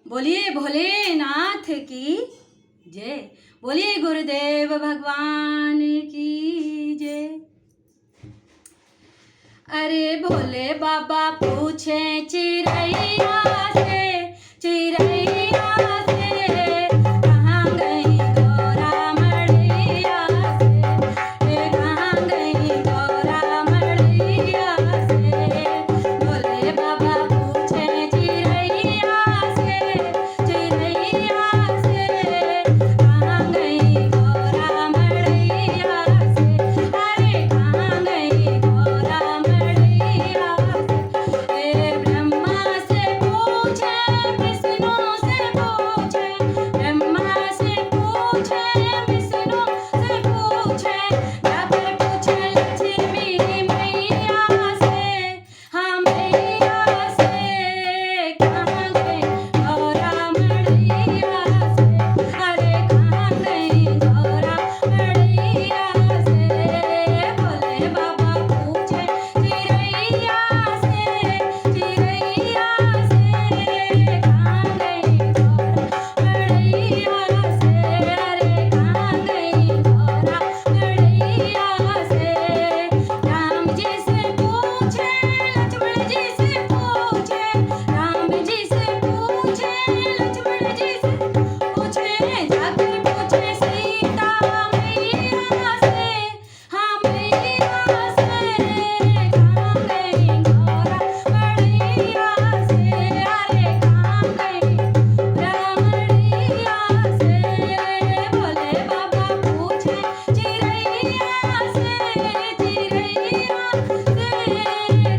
बोलिए भोलेनाथ की जय। बोलिए गुरुदेव भगवान की जय। अरे भोले बाबा पूछे चिरैया से, चिरैया से कहाँ गई गौरा मड़ैया से, कहाँ गई गौरा मड़ैया से। भोले बाबा पूछे चिरैया से, चिरैया से कहाँ गई गौरा मड़ैया से। अरे कहाँ गई गौरा मड़ैया से। ब्रह्मा से पूछे विष्णु से पूछे, ब्रह्मा से पूछे विष्णु से पूछे, जाकर पूछे लक्ष्मी मैया से, हाँ मैया से कहाँ गई गौरा मड़ैया से। अरे कहाँ गई गौरा मड़ैया से। भोले बाबा पूछे चिरैया से, चिरैया से कहाँ गई गौरा मड़ैया से। अरे कहाँ गई गौरा मड़ैया से। राम जी से पूछे लक्ष्मण जी से पूछे, राम जी से पूछे लक्ष्मण जी से पूछे, जाकर पूछे सीता मैया से, हाँ मैया से कहाँ गई गौरा मड़ैया से। अरे कहाँ गई गौरा मड़ैया से। भोले बाबा पूछे चिरैया से, चिरैया से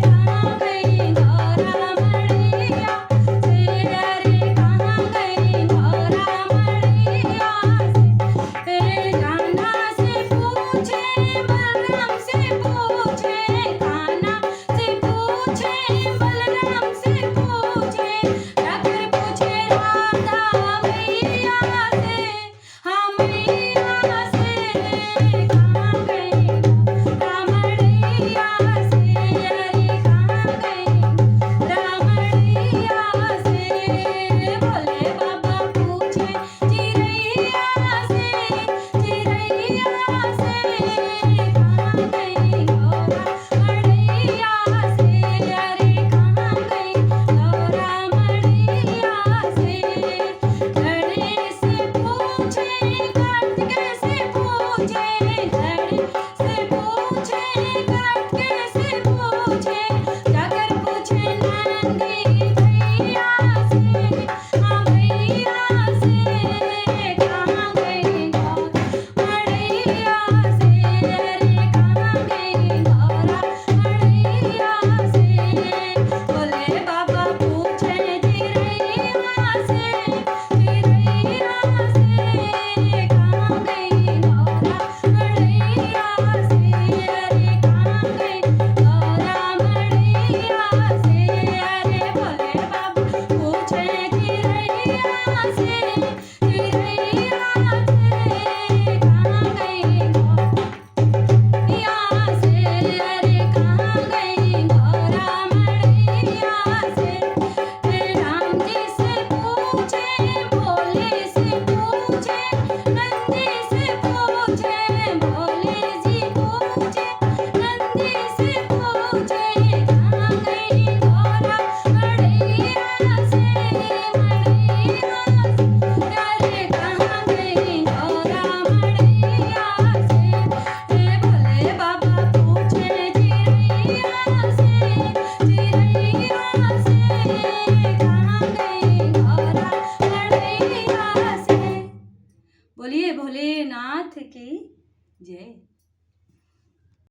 कहाँ गई गौरा मड़ैया से। अरे कहाँ गई गौरा मड़ैया से। कान्हा से पूछे बलराम से पूछे, कान्हा से पूछे बलराम से पूछे, जाकर पूछे राधा मैया से, हाँ मैया से कहाँ गई गौरा मड़ैया से। अरे कहाँ गई गौरा मड़ैया से। भोले बाबा पूछे चिरैया से, चिरैया से कहाँ गई गौरा मड़ैया से। अरे कहाँ गई गौरा मड़ैया से। घड़े से पूछे कार्तिकेय से पूछे, घड़े से पूछे कार्तिकेय से पूछे, जाकर पूछे नंदी भैया से, हाँ भैया से कहाँ गई गौरा मड़ैया से। अरे कहाँ गई गौरा मड़ैया से। भोले बाबा पूछे चिरैया से, चिरैया से कहाँ गई गौरा मड़ैया से। अरे कहाँ गई गौरा मड़ैया से। अरे भोले बाबा पूछे चिरैया से, चिरैया से कहाँ गई गौरा से। अरे कहाँ गई गौरा मड़ैया से। राम जी से पूछे भोले से पूछे, नंदी से पूछे भोले जी पूछे, नंदी से पूछे कहाँ गई गौरा मड़ैया से, मड़ैया से। अरे कहाँ गई गौरा मड़ैया से। भोले बाबा पूछे चिरैया से, चिरैया से कहाँ गई गौरा मड़ैया से। बोलिए भोलेनाथ की जय।